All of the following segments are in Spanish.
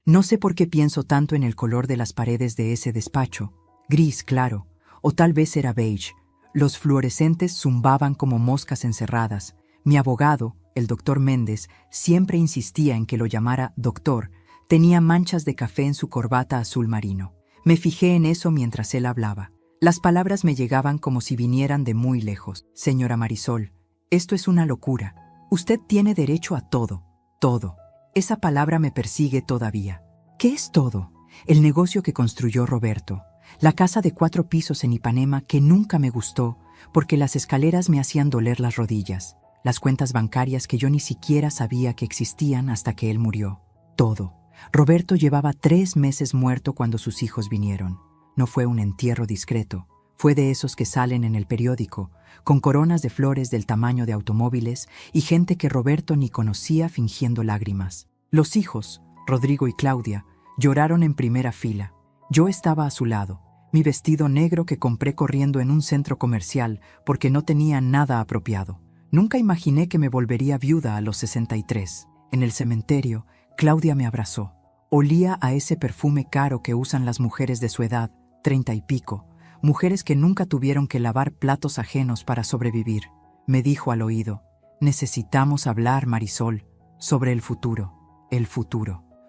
No sé por qué pienso tanto en el color de las paredes de ese despacho, gris claro, o tal vez era beige. Los fluorescentes zumbaban como moscas encerradas. Mi abogado, el doctor Méndez, siempre insistía en que lo llamara doctor. Tenía manchas de café en su corbata azul marino. Me fijé en eso mientras él hablaba. Las palabras me llegaban como si vinieran de muy lejos. Señora Marisol, esto es una locura. Usted tiene derecho a todo, todo. Esa palabra me persigue todavía. ¿Qué es todo? El negocio que construyó Roberto. La casa de 4 pisos en Ipanema que nunca me gustó porque las escaleras me hacían doler las rodillas. Las cuentas bancarias que yo ni siquiera sabía que existían hasta que él murió. Todo. Roberto llevaba 3 meses muerto cuando sus hijos vinieron. No fue un entierro discreto. Fue de esos que salen en el periódico, con coronas de flores del tamaño de automóviles y gente que Roberto ni conocía fingiendo lágrimas. Los hijos, Rodrigo y Claudia, lloraron en primera fila. Yo estaba a su lado, mi vestido negro que compré corriendo en un centro comercial porque no tenía nada apropiado. Nunca imaginé que me volvería viuda a los 63. En el cementerio, Claudia me abrazó. Olía a ese perfume caro que usan las mujeres de su edad, 30 y pico, mujeres que nunca tuvieron que lavar platos ajenos para sobrevivir. Me dijo al oído, necesitamos hablar, Marisol, sobre el futuro,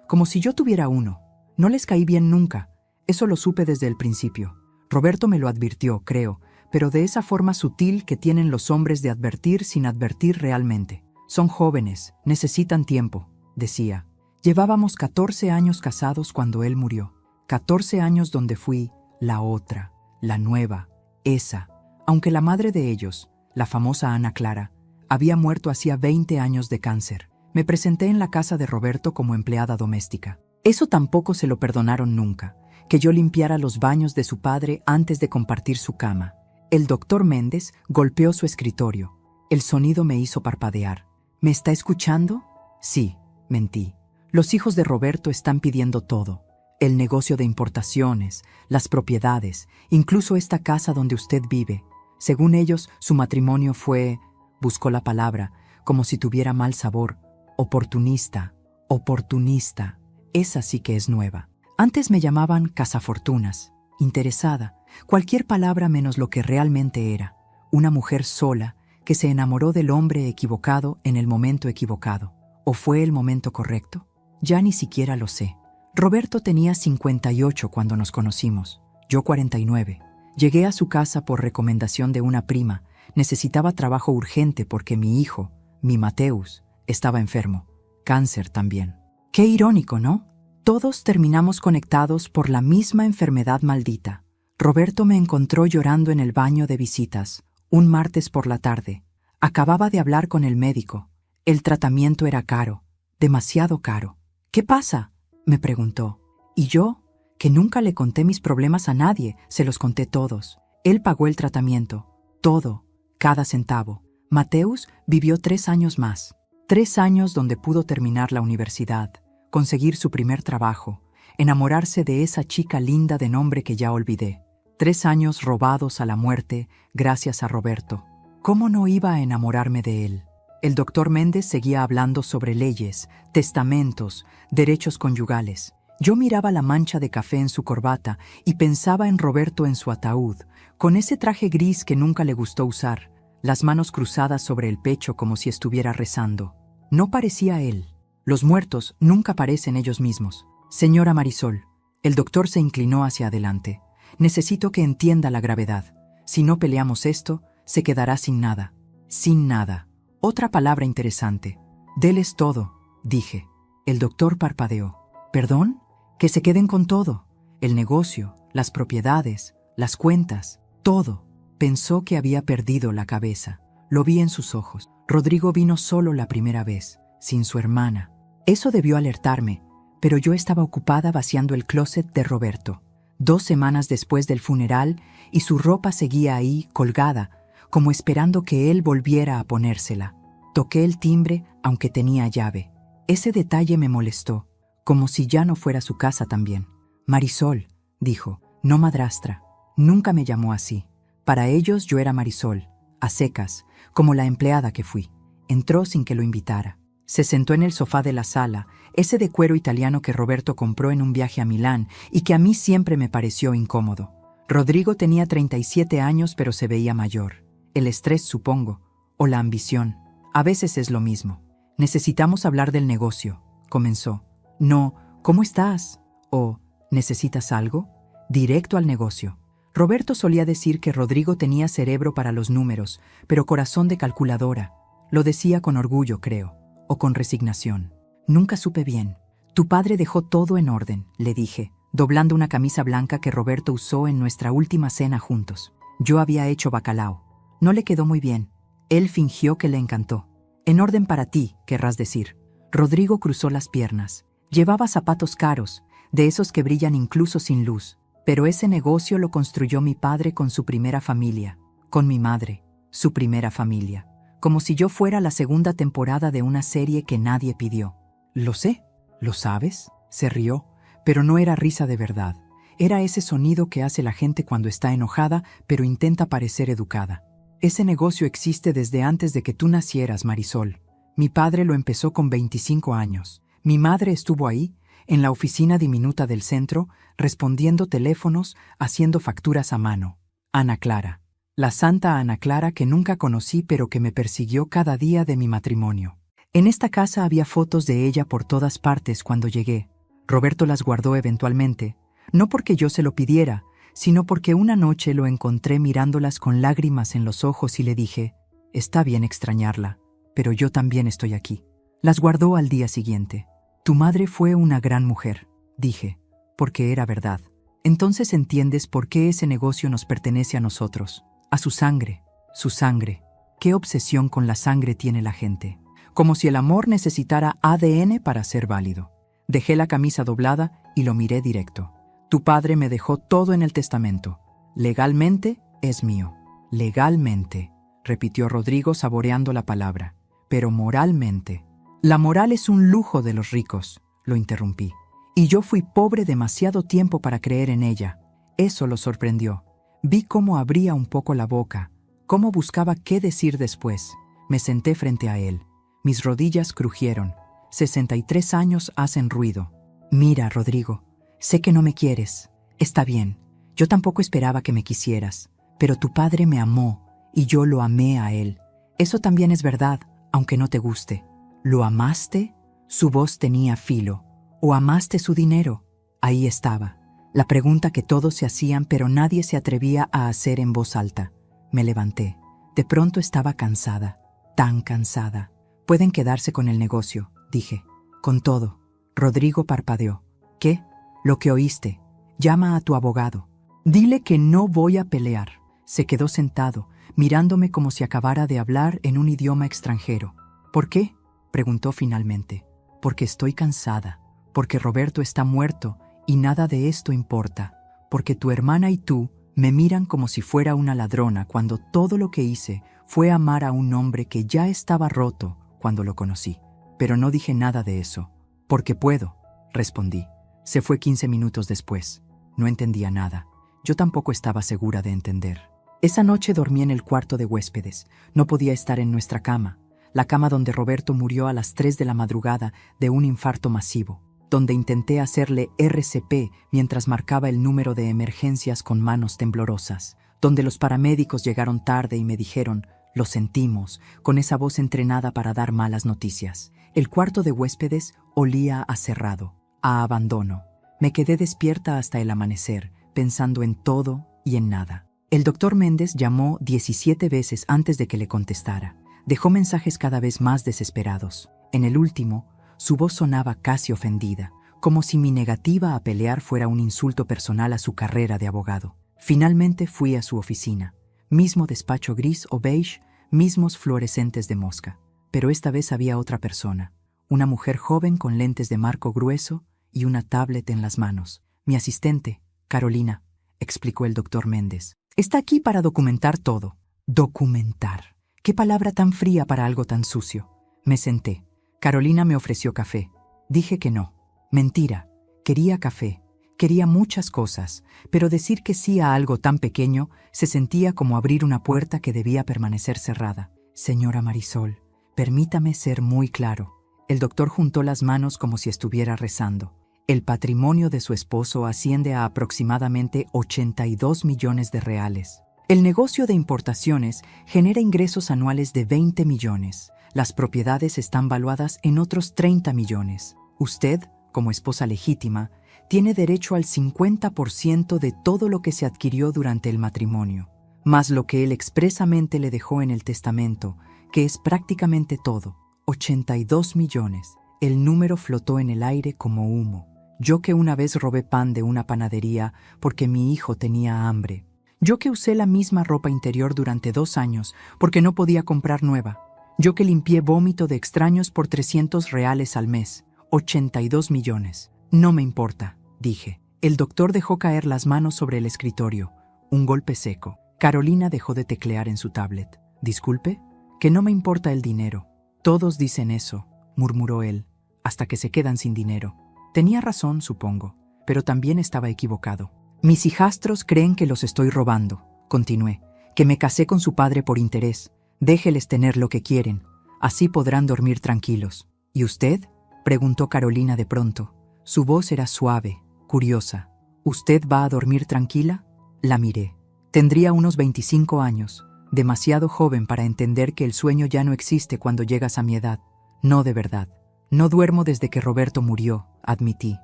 como si yo tuviera uno. No les caí bien nunca, eso lo supe desde el principio. Roberto me lo advirtió, creo, pero de esa forma sutil que tienen los hombres de advertir sin advertir realmente. Son jóvenes, necesitan tiempo, decía. Llevábamos 14 años casados cuando él murió. 14 años donde fui la otra, la nueva, esa. Aunque la madre de ellos, la famosa Ana Clara, había muerto hacía 20 años de cáncer. Me presenté en la casa de Roberto como empleada doméstica. Eso tampoco se lo perdonaron nunca, que yo limpiara los baños de su padre antes de compartir su cama. El doctor Méndez golpeó su escritorio. El sonido me hizo parpadear. ¿Me está escuchando? Sí, mentí. Los hijos de Roberto están pidiendo todo. El negocio de importaciones, las propiedades, incluso esta casa donde usted vive. Según ellos, su matrimonio fue, buscó la palabra, como si tuviera mal sabor, oportunista, oportunista. Esa sí que es nueva. Antes me llamaban cazafortunas, interesada, cualquier palabra menos lo que realmente era. Una mujer sola que se enamoró del hombre equivocado en el momento equivocado. ¿O fue el momento correcto? Ya ni siquiera lo sé. Roberto tenía 58 cuando nos conocimos, yo 49. Llegué a su casa por recomendación de una prima. Necesitaba trabajo urgente porque mi hijo, mi Mateus, estaba enfermo. Cáncer también. Qué irónico, ¿no? Todos terminamos conectados por la misma enfermedad maldita. Roberto me encontró llorando en el baño de visitas, un martes por la tarde. Acababa de hablar con el médico. El tratamiento era caro, demasiado caro. ¿Qué pasa?, me preguntó. Y yo, que nunca le conté mis problemas a nadie, se los conté todos. Él pagó el tratamiento, todo, cada centavo. Mateus vivió 3 años más. 3 años donde pudo terminar la universidad, conseguir su primer trabajo, enamorarse de esa chica linda de nombre que ya olvidé. 3 años robados a la muerte gracias a Roberto. ¿Cómo no iba a enamorarme de él? El doctor Méndez seguía hablando sobre leyes, testamentos, derechos conyugales. Yo miraba la mancha de café en su corbata y pensaba en Roberto en su ataúd, con ese traje gris que nunca le gustó usar, las manos cruzadas sobre el pecho como si estuviera rezando. No parecía él. Los muertos nunca parecen ellos mismos. Señora Marisol, el doctor se inclinó hacia adelante. Necesito que entienda la gravedad. Si no peleamos esto, se quedará sin nada. Sin nada. Otra palabra interesante. Deles todo, dije. El doctor parpadeó. ¿Perdón? Que se queden con todo. El negocio, las propiedades, las cuentas, todo. Pensó que había perdido la cabeza. Lo vi en sus ojos. Rodrigo vino solo la primera vez, sin su hermana. Eso debió alertarme, pero yo estaba ocupada vaciando el closet de Roberto. 2 semanas después del funeral, y su ropa seguía ahí, colgada, como esperando que él volviera a ponérsela. Toqué el timbre, aunque tenía llave. Ese detalle me molestó, como si ya no fuera su casa también. Marisol, dijo, no madrastra. Nunca me llamó así. Para ellos yo era Marisol, a secas, como la empleada que fui. Entró sin que lo invitara. Se sentó en el sofá de la sala, ese de cuero italiano que Roberto compró en un viaje a Milán y que a mí siempre me pareció incómodo. Rodrigo tenía 37 años, pero se veía mayor. El estrés, supongo, o la ambición. A veces es lo mismo. Necesitamos hablar del negocio, comenzó. No, ¿cómo estás? O, ¿necesitas algo? Directo al negocio. Roberto solía decir que Rodrigo tenía cerebro para los números, pero corazón de calculadora. Lo decía con orgullo, creo, o con resignación. Nunca supe bien. Tu padre dejó todo en orden, le dije, doblando una camisa blanca que Roberto usó en nuestra última cena juntos. Yo había hecho bacalao. No le quedó muy bien. Él fingió que le encantó. En orden para ti, querrás decir. Rodrigo cruzó las piernas. Llevaba zapatos caros, de esos que brillan incluso sin luz. Pero ese negocio lo construyó mi padre con su primera familia, con mi madre, su primera familia, como si yo fuera la segunda temporada de una serie que nadie pidió. Lo sé, ¿lo sabes? Se rió, pero no era risa de verdad. Era ese sonido que hace la gente cuando está enojada, pero intenta parecer educada. Ese negocio existe desde antes de que tú nacieras, Marisol. Mi padre lo empezó con 25 años. Mi madre estuvo ahí, en la oficina diminuta del centro, respondiendo teléfonos, haciendo facturas a mano. Ana Clara. La santa Ana Clara que nunca conocí pero que me persiguió cada día de mi matrimonio. En esta casa había fotos de ella por todas partes cuando llegué. Roberto las guardó eventualmente, no porque yo se lo pidiera, sino porque una noche lo encontré mirándolas con lágrimas en los ojos y le dije, está bien extrañarla, pero yo también estoy aquí. Las guardó al día siguiente. Tu madre fue una gran mujer, dije, porque era verdad. Entonces entiendes por qué ese negocio nos pertenece a nosotros, a su sangre, su sangre. ¿Qué obsesión con la sangre tiene la gente? Como si el amor necesitara ADN para ser válido. Dejé la camisa doblada y lo miré directo. Tu padre me dejó todo en el testamento. Legalmente es mío. Legalmente, repitió Rodrigo saboreando la palabra. Pero moralmente. La moral es un lujo de los ricos, lo interrumpí. Y yo fui pobre demasiado tiempo para creer en ella. Eso lo sorprendió. Vi cómo abría un poco la boca, cómo buscaba qué decir después. Me senté frente a él. Mis rodillas crujieron. 63 años hacen ruido. Mira, Rodrigo, sé que no me quieres. Está bien. Yo tampoco esperaba que me quisieras. Pero tu padre me amó y yo lo amé a él. Eso también es verdad, aunque no te guste. ¿Lo amaste? Su voz tenía filo. ¿O amaste su dinero? Ahí estaba. La pregunta que todos se hacían, pero nadie se atrevía a hacer en voz alta. Me levanté. De pronto estaba cansada. Tan cansada. Pueden quedarse con el negocio, dije. Con todo. Rodrigo parpadeó. ¿Qué? Lo que oíste. Llama a tu abogado. Dile que no voy a pelear. Se quedó sentado, mirándome como si acabara de hablar en un idioma extranjero. ¿Por qué? Preguntó finalmente. Porque estoy cansada. Porque Roberto está muerto y nada de esto importa. Porque tu hermana y tú me miran como si fuera una ladrona cuando todo lo que hice fue amar a un hombre que ya estaba roto cuando lo conocí. Pero no dije nada de eso. Porque puedo, respondí. Se fue 15 minutos después. No entendía nada. Yo tampoco estaba segura de entender. Esa noche dormí en el cuarto de huéspedes. No podía estar en nuestra cama. La cama donde Roberto murió a las 3 de la madrugada de un infarto masivo. Donde intenté hacerle RCP mientras marcaba el número de emergencias con manos temblorosas. Donde los paramédicos llegaron tarde y me dijeron, lo sentimos, con esa voz entrenada para dar malas noticias. El cuarto de huéspedes olía a cerrado, a abandono. Me quedé despierta hasta el amanecer, pensando en todo y en nada. El doctor Méndez llamó 17 veces antes de que le contestara. Dejó mensajes cada vez más desesperados. En el último, su voz sonaba casi ofendida, como si mi negativa a pelear fuera un insulto personal a su carrera de abogado. Finalmente fui a su oficina. Mismo despacho gris o beige, mismos fluorescentes de mosca. Pero esta vez había otra persona. Una mujer joven con lentes de marco grueso y una tablet en las manos. Mi asistente, Carolina, explicó el doctor Méndez. Está aquí para documentar todo. Documentar. ¿Qué palabra tan fría para algo tan sucio? Me senté. Carolina me ofreció café. Dije que no. Mentira. Quería café. Quería muchas cosas, pero decir que sí a algo tan pequeño se sentía como abrir una puerta que debía permanecer cerrada. Señora Marisol, permítame ser muy claro. El doctor juntó las manos como si estuviera rezando. El patrimonio de su esposo asciende a aproximadamente 82 millones de reales. El negocio de importaciones genera ingresos anuales de 20 millones. Las propiedades están valuadas en otros 30 millones. Usted, como esposa legítima, tiene derecho al 50% de todo lo que se adquirió durante el matrimonio, más lo que él expresamente le dejó en el testamento, que es prácticamente todo, 82 millones. El número flotó en el aire como humo. Yo que una vez robé pan de una panadería porque mi hijo tenía hambre. Yo que usé la misma ropa interior durante 2 años porque no podía comprar nueva. Yo que limpié vómito de extraños por 300 reales al mes. 82 millones. No me importa, dije. El doctor dejó caer las manos sobre el escritorio. Un golpe seco. Carolina dejó de teclear en su tablet. «Disculpe, que no me importa el dinero». «Todos dicen eso», murmuró él, «hasta que se quedan sin dinero». Tenía razón, supongo, pero también estaba equivocado. «Mis hijastros creen que los estoy robando», continué, «que me casé con su padre por interés. Déjeles tener lo que quieren. Así podrán dormir tranquilos». «¿Y usted?», preguntó Carolina de pronto. Su voz era suave, curiosa. «¿Usted va a dormir tranquila?». La miré. Tendría unos 25 años, demasiado joven para entender que el sueño ya no existe cuando llegas a mi edad. No de verdad. «No duermo desde que Roberto murió», admití.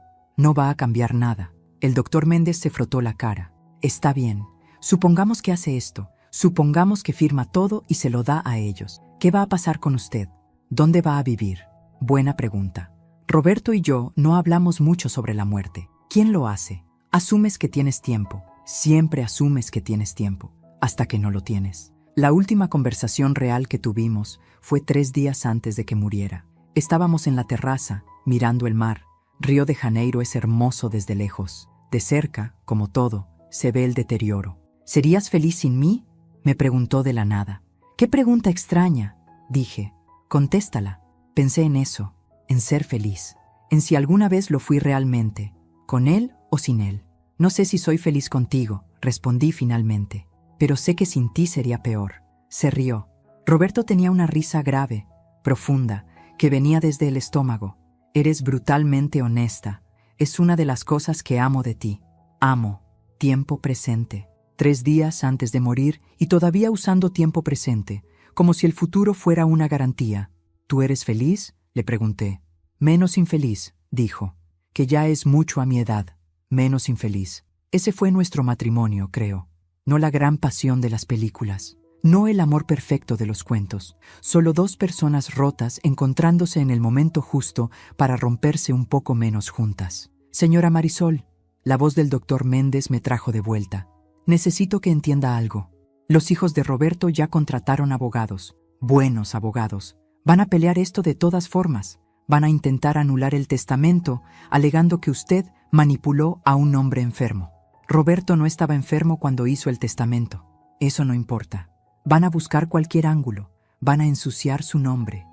«No va a cambiar nada». El doctor Méndez se frotó la cara. «Está bien. Supongamos que hace esto. Supongamos que firma todo y se lo da a ellos. ¿Qué va a pasar con usted? ¿Dónde va a vivir?». Buena pregunta. Roberto y yo no hablamos mucho sobre la muerte. ¿Quién lo hace? Asumes que tienes tiempo. Siempre asumes que tienes tiempo, hasta que no lo tienes. La última conversación real que tuvimos fue 3 días antes de que muriera. Estábamos en la terraza, mirando el mar. Río de Janeiro es hermoso desde lejos. De cerca, como todo, se ve el deterioro. «¿Serías feliz sin mí?», me preguntó de la nada. «Qué pregunta extraña», dije. «Contéstala». Pensé en eso, en ser feliz, en si alguna vez lo fui realmente, con él o sin él. «No sé si soy feliz contigo», respondí finalmente, «pero sé que sin ti sería peor». Se rió. Roberto tenía una risa grave, profunda, que venía desde el estómago. «Eres brutalmente honesta. Es una de las cosas que amo de ti. Amo. Tiempo presente». 3 días antes de morir y todavía usando tiempo presente, como si el futuro fuera una garantía. «¿Tú eres feliz?», le pregunté. «Menos infeliz», dijo, «que ya es mucho a mi edad. Menos infeliz». Ese fue nuestro matrimonio, creo. No la gran pasión de las películas. No el amor perfecto de los cuentos. Solo 2 personas rotas encontrándose en el momento justo para romperse un poco menos juntas. «Señora Marisol», la voz del doctor Méndez me trajo de vuelta. «Necesito que entienda algo. Los hijos de Roberto ya contrataron abogados. Buenos abogados. Van a pelear esto de todas formas. Van a intentar anular el testamento, alegando que usted manipuló a un hombre enfermo. Roberto no estaba enfermo cuando hizo el testamento. Eso no importa. Van a buscar cualquier ángulo. Van a ensuciar su nombre.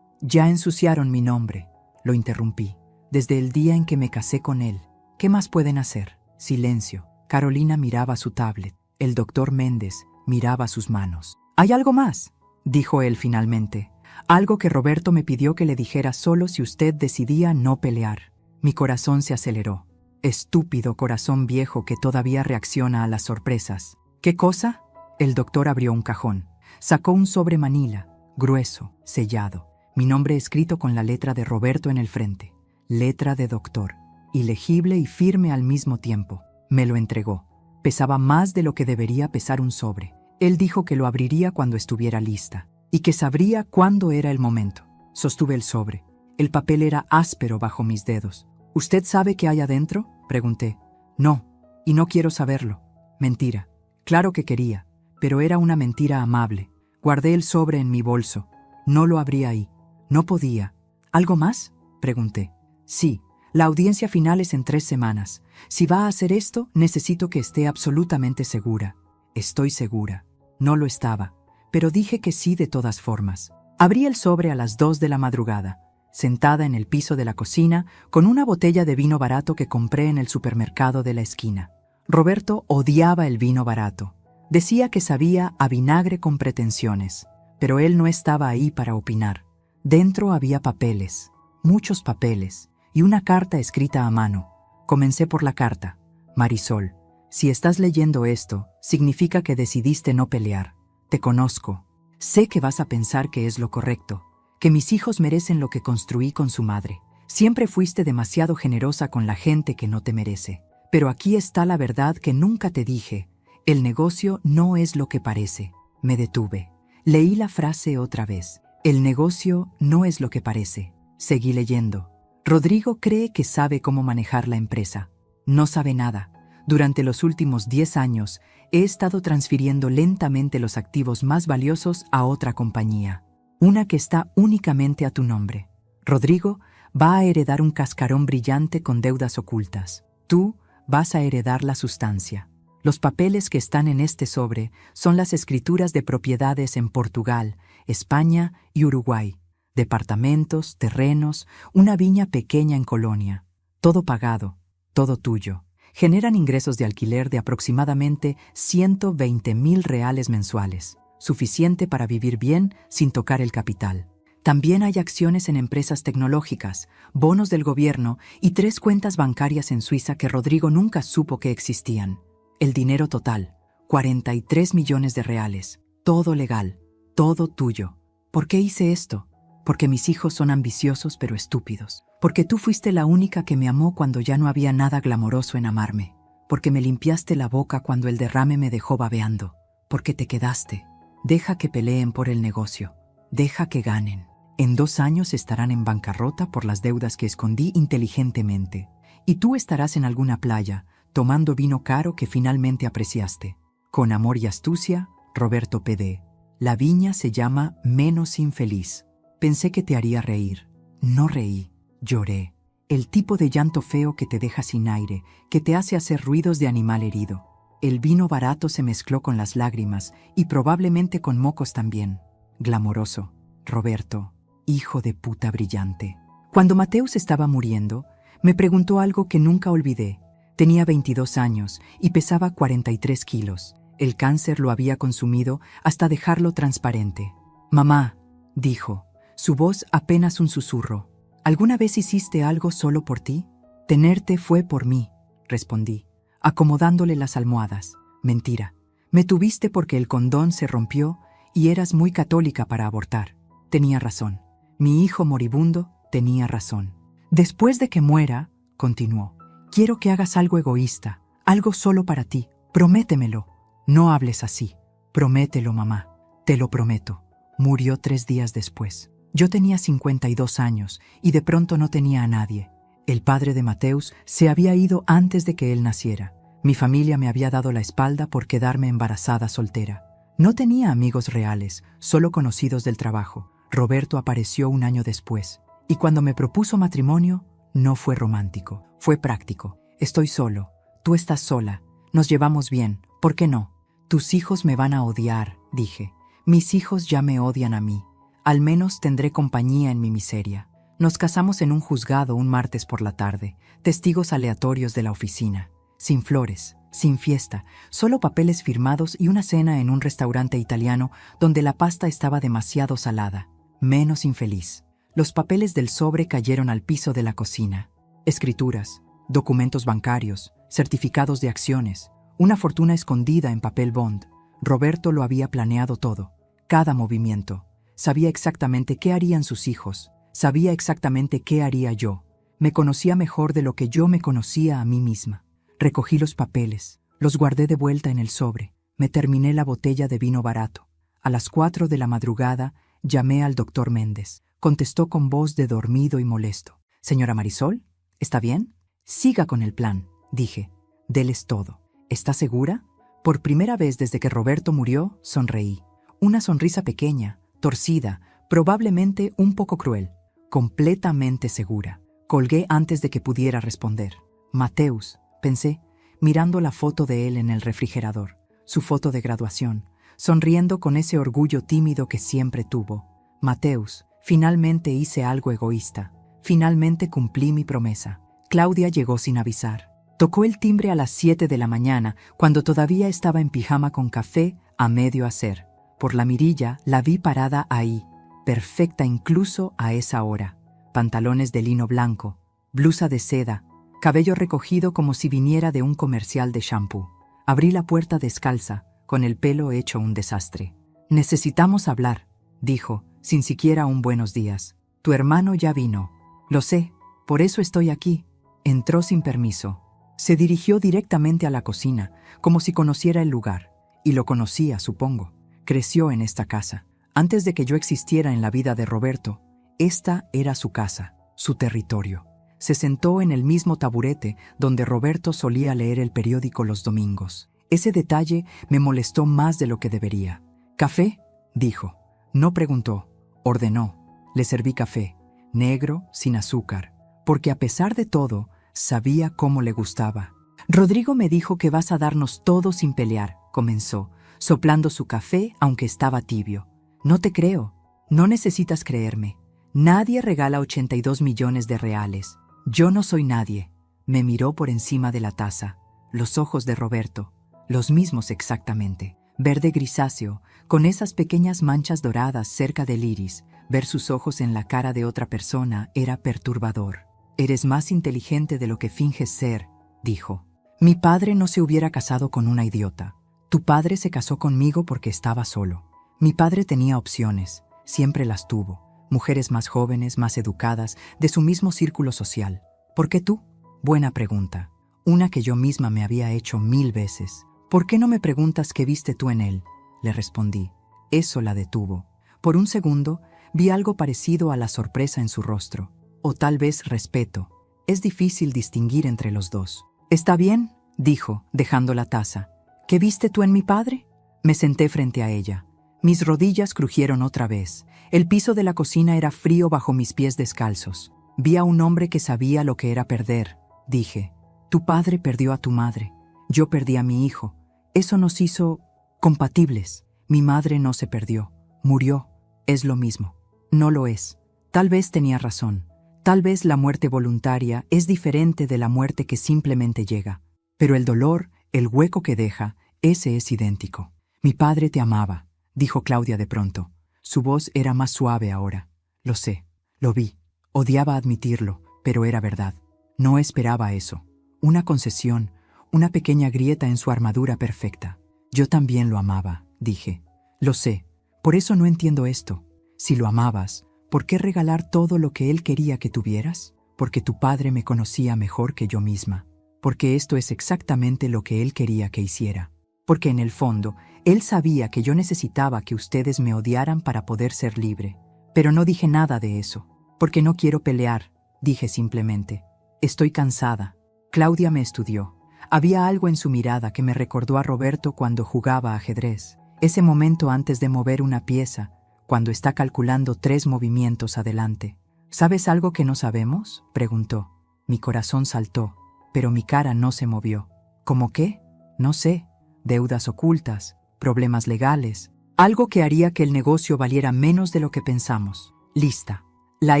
Ya ensuciaron mi nombre», lo interrumpí. «Desde el día en que me casé con él. ¿Qué más pueden hacer?». Silencio. Carolina miraba su tablet. El doctor Méndez miraba sus manos. «¿Hay algo más?», dijo él finalmente. «Algo que Roberto me pidió que le dijera solo si usted decidía no pelear». Mi corazón se aceleró. Estúpido corazón viejo que todavía reacciona a las sorpresas. «¿Qué cosa?». El doctor abrió un cajón. Sacó un sobre manila, grueso, sellado. Mi nombre escrito con la letra de Roberto en el frente. Letra de doctor. Ilegible y firme al mismo tiempo. Me lo entregó. Pesaba más de lo que debería pesar un sobre. Él dijo que lo abriría cuando estuviera lista y que sabría cuándo era el momento. Sostuve el sobre. El papel era áspero bajo mis dedos. «¿Usted sabe qué hay adentro?», pregunté. «No, y no quiero saberlo». Mentira. Claro que quería, pero era una mentira amable. Guardé el sobre en mi bolso. No lo abrí ahí. No podía. «¿Algo más?», pregunté. «Sí. La audiencia final es en 3 semanas. Si va a hacer esto, necesito que esté absolutamente segura». «Estoy segura». No lo estaba, pero dije que sí de todas formas. Abrí el sobre a las 2 de la madrugada, sentada en el piso de la cocina, con una botella de vino barato que compré en el supermercado de la esquina. Roberto odiaba el vino barato. Decía que sabía a vinagre con pretensiones, pero él no estaba ahí para opinar. Dentro había papeles, muchos papeles, y una carta escrita a mano. Comencé por la carta. Marisol, si estás leyendo esto, significa que decidiste no pelear. Te conozco. Sé que vas a pensar que es lo correcto, que mis hijos merecen lo que construí con su madre. Siempre fuiste demasiado generosa con la gente que no te merece. Pero aquí está la verdad que nunca te dije. El negocio no es lo que parece. Me detuve. Leí la frase otra vez. El negocio no es lo que parece. Seguí leyendo. Rodrigo cree que sabe cómo manejar la empresa. No sabe nada. Durante los últimos 10 años, he estado transfiriendo lentamente los activos más valiosos a otra compañía. Una que está únicamente a tu nombre. Rodrigo va a heredar un cascarón brillante con deudas ocultas. Tú vas a heredar la sustancia. Los papeles que están en este sobre son las escrituras de propiedades en Portugal, España y Uruguay. Departamentos, terrenos, una viña pequeña en Colonia. Todo pagado, todo tuyo. Generan ingresos de alquiler de aproximadamente 120,000 reales mensuales, suficiente para vivir bien sin tocar el capital. También hay acciones en empresas tecnológicas, bonos del gobierno y 3 cuentas bancarias en Suiza que Rodrigo nunca supo que existían. El dinero total, 43 millones de reales. Todo legal, todo tuyo. ¿Por qué hice esto? Porque mis hijos son ambiciosos pero estúpidos. Porque tú fuiste la única que me amó cuando ya no había nada glamoroso en amarme. Porque me limpiaste la boca cuando el derrame me dejó babeando. Porque te quedaste. Deja que peleen por el negocio. Deja que ganen. En 2 años estarán en bancarrota por las deudas que escondí inteligentemente. Y tú estarás en alguna playa, tomando vino caro que finalmente apreciaste. Con amor y astucia, Roberto P.D. La viña se llama Menos Infeliz. Pensé que te haría reír. No reí, lloré. El tipo de llanto feo que te deja sin aire, que te hace hacer ruidos de animal herido. El vino barato se mezcló con las lágrimas y probablemente con mocos también. Glamoroso, Roberto, hijo de puta brillante. Cuando Mateus estaba muriendo, me preguntó algo que nunca olvidé. Tenía 22 años y pesaba 43 kilos. El cáncer lo había consumido hasta dejarlo transparente. Mamá, dijo, su voz apenas un susurro. ¿Alguna vez hiciste algo solo por ti? Tenerte fue por mí, respondí, acomodándole las almohadas. Mentira. Me tuviste porque el condón se rompió y eras muy católica para abortar. Tenía razón. Mi hijo moribundo tenía razón. Después de que muera, continuó, quiero que hagas algo egoísta, algo solo para ti. Prométemelo. No hables así. Promételo, mamá. Te lo prometo. Murió 3 días después. Yo tenía 52 años y de pronto no tenía a nadie. El padre de Mateus se había ido antes de que él naciera. Mi familia me había dado la espalda por quedarme embarazada soltera. No tenía amigos reales, solo conocidos del trabajo. Roberto apareció 1 año después. Y cuando me propuso matrimonio, no fue romántico, fue práctico. Estoy solo, tú estás sola, nos llevamos bien, ¿por qué no? Tus hijos me van a odiar, dije. Mis hijos ya me odian a mí. Al menos tendré compañía en mi miseria. Nos casamos en un juzgado un martes por la tarde, testigos aleatorios de la oficina. Sin flores, sin fiesta, solo papeles firmados y una cena en un restaurante italiano donde la pasta estaba demasiado salada. Menos infeliz. Los papeles del sobre cayeron al piso de la cocina. Escrituras, documentos bancarios, certificados de acciones, una fortuna escondida en papel bond. Roberto lo había planeado todo, cada movimiento. Sabía exactamente qué harían sus hijos, sabía exactamente qué haría yo. Me conocía mejor de lo que yo me conocía a mí misma. Recogí los papeles, los guardé de vuelta en el sobre, me terminé la botella de vino barato. A las 4 de la madrugada llamé al doctor Méndez. Contestó con voz de dormido y molesto. Señora Marisol, ¿está bien? Siga con el plan, dije. Deles todo. ¿Está segura? Por primera vez desde que Roberto murió, sonreí. Una sonrisa pequeña, torcida, probablemente un poco cruel. Completamente segura. Colgué antes de que pudiera responder. Mateus, pensé, mirando la foto de él en el refrigerador, su foto de graduación, sonriendo con ese orgullo tímido que siempre tuvo. Mateus, finalmente hice algo egoísta. Finalmente cumplí mi promesa. Claudia llegó sin avisar. Tocó el timbre a las 7 de la mañana, cuando todavía estaba en pijama con café a medio hacer. Por la mirilla la vi parada ahí, perfecta incluso a esa hora. Pantalones de lino blanco, blusa de seda, cabello recogido como si viniera de un comercial de shampoo. Abrí la puerta descalza, con el pelo hecho un desastre. «Necesitamos hablar», dijo, sin siquiera un buenos días. «Tu hermano ya vino». «Lo sé, por eso estoy aquí». Entró sin permiso. Se dirigió directamente a la cocina, como si conociera el lugar. Y lo conocía, supongo. Creció en esta casa. Antes de que yo existiera en la vida de Roberto, esta era su casa, su territorio. Se sentó en el mismo taburete donde Roberto solía leer el periódico los domingos. Ese detalle me molestó más de lo que debería. «¿Café?», dijo. No preguntó, ordenó. Le serví café, negro, sin azúcar, porque a pesar de todo, sabía cómo le gustaba. «Rodrigo me dijo que vas a darnos todo sin pelear», comenzó, soplando su café aunque estaba tibio. «No te creo. No necesitas creerme. Nadie regala 82 millones de reales. Yo no soy nadie». Me miró por encima de la taza. Los ojos de Roberto, los mismos exactamente. Verde grisáceo, con esas pequeñas manchas doradas cerca del iris. Ver sus ojos en la cara de otra persona era perturbador. «Eres más inteligente de lo que finges ser», dijo. «Mi padre no se hubiera casado con una idiota. Tu padre se casó conmigo porque estaba solo. Mi padre tenía opciones, siempre las tuvo. Mujeres más jóvenes, más educadas, de su mismo círculo social. ¿Por qué tú?». Buena pregunta. Una que yo misma me había hecho 1000 veces. «¿Por qué no me preguntas qué viste tú en él?», le respondí. Eso la detuvo. Por un segundo, vi algo parecido a la sorpresa en su rostro. O tal vez respeto. Es difícil distinguir entre los dos. «Está bien», dijo, dejando la taza. «¿Qué viste tú en mi padre?». Me senté frente a ella. Mis rodillas crujieron otra vez. El piso de la cocina era frío bajo mis pies descalzos. «Vi a un hombre que sabía lo que era perder», dije. «Tu padre perdió a tu madre. Yo perdí a mi hijo. Eso nos hizo compatibles. Mi madre no se perdió. Murió. Es lo mismo». «No lo es». Tal vez tenía razón. Tal vez la muerte voluntaria es diferente de la muerte que simplemente llega. Pero el dolor, el hueco que deja, ese es idéntico. «Mi padre te amaba», dijo Claudia de pronto. Su voz era más suave ahora. «Lo sé. Lo vi. Odiaba admitirlo, pero era verdad. No esperaba eso. Una concesión, una pequeña grieta en su armadura perfecta. Yo también lo amaba», dije. «Lo sé. Por eso no entiendo esto. Si lo amabas, ¿por qué regalar todo lo que él quería que tuvieras? Porque tu padre me conocía mejor que yo misma. Porque esto es exactamente lo que él quería que hiciera. Porque en el fondo, él sabía que yo necesitaba que ustedes me odiaran para poder ser libre. Pero no dije nada de eso. Porque no quiero pelear», dije simplemente. «Estoy cansada». Claudia me estudió. Había algo en su mirada que me recordó a Roberto cuando jugaba ajedrez. Ese momento antes de mover una pieza, cuando está calculando 3 movimientos adelante. «¿Sabes algo que no sabemos?», preguntó. Mi corazón saltó, pero mi cara no se movió. «¿Cómo qué?». «No sé. Deudas ocultas, problemas legales, algo que haría que el negocio valiera menos de lo que pensamos». «Lista». La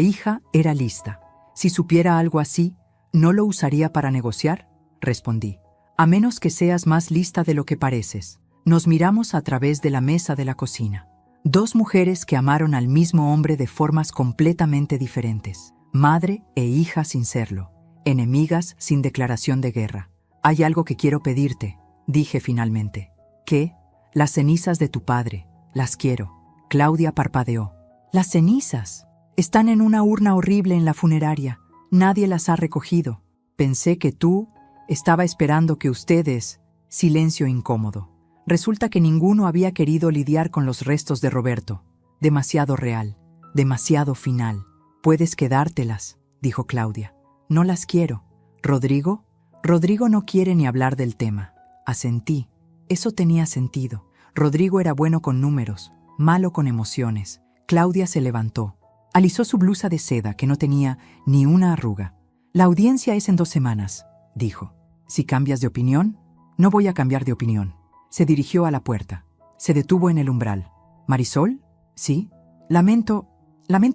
hija era lista. «Si supiera algo así, ¿no lo usaría para negociar?», respondí. «A menos que seas más lista de lo que pareces». Nos miramos a través de la mesa de la cocina. 2 mujeres que amaron al mismo hombre de formas completamente diferentes. Madre e hija sin serlo. Enemigas sin declaración de guerra. «Hay algo que quiero pedirte», dije finalmente. «¿Qué?». «Las cenizas de tu padre. Las quiero». Claudia parpadeó. «¿Las cenizas?». «Están en una urna horrible en la funeraria. Nadie las ha recogido. Pensé que tú...». «Estaba esperando que ustedes...». Silencio incómodo. Resulta que ninguno había querido lidiar con los restos de Roberto. Demasiado real, demasiado final. «Puedes quedártelas», dijo Claudia. «No las quiero». «¿Rodrigo?». «Rodrigo no quiere ni hablar del tema». Asentí. Eso tenía sentido. Rodrigo era bueno con números, malo con emociones. Claudia se levantó. Alisó su blusa de seda que no tenía ni una arruga. «La audiencia es en 2 semanas», dijo. «Si cambias de opinión...». «No voy a cambiar de opinión». Se dirigió a la puerta. Se detuvo en el umbral. «¿Marisol?». «Sí». Lamento